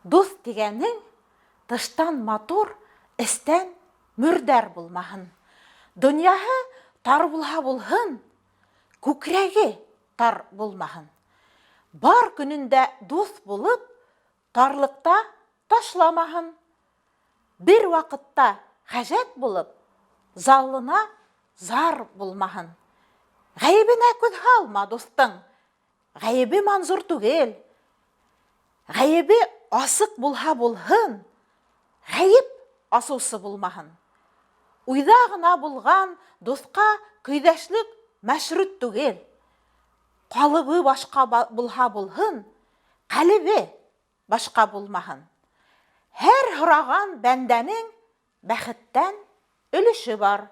Дус дигәнең тыштан матур, эстән мөрдәр булмаһын. Дөньяһы тар булһа булһын, күкрәге тар булмаһын. Бар көнендә дус булып, тарлыкта ташламаһын. Бер вакытта хәҗәт булып, заллына зар булмаһын. Гаебенә күҙ һалма, дустың. Гаебе манзур түгел. Гаебе асык булһа булһын, гаеб асыусы булмаһын. Уйҙа ғына булған дусҡа көйҙәшлек мәшрут түгел. Ҡалыбы башҡа булһа булһын, ҡәлебе башҡа булмаһын. Һәр һораған бәндәнең бәхеттән өлөшө бар.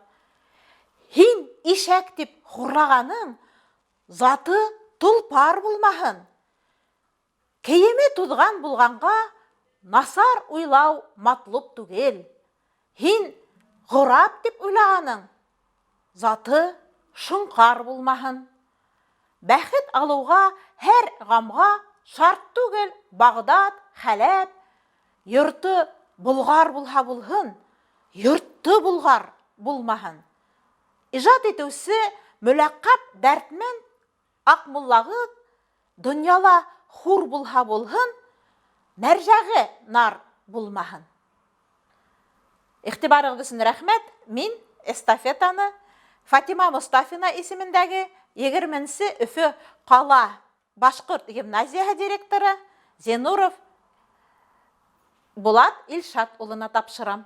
Һин ишәк тип хурлағаның заты тулпар булмаһын. Кейеме туҙған булғанға насар уйлау матлуп түгел. Һин ғорап тип уйлағаның заты шыңҡар булмаһын. Бәхет алыуға һәр ғамға шарт түгел Бағдад, Хәләп, йорты Болғар булһа булһын, йорты Болғар булмаһын. Ижад итеүсе мөләҡҡәп дәртмән Аҡмуллағыҙ донъяла хур булһа булһын, мәржәғе нар булмаһын. Иғтибарығыҙ өсөн рәхмәт. Мин эстафетаны Фатима Мостафина исемендәге 20-нсе Өфө ҡала башҡорт гимназияһы директоры Зенуров Булат Илшат улына тапшырам.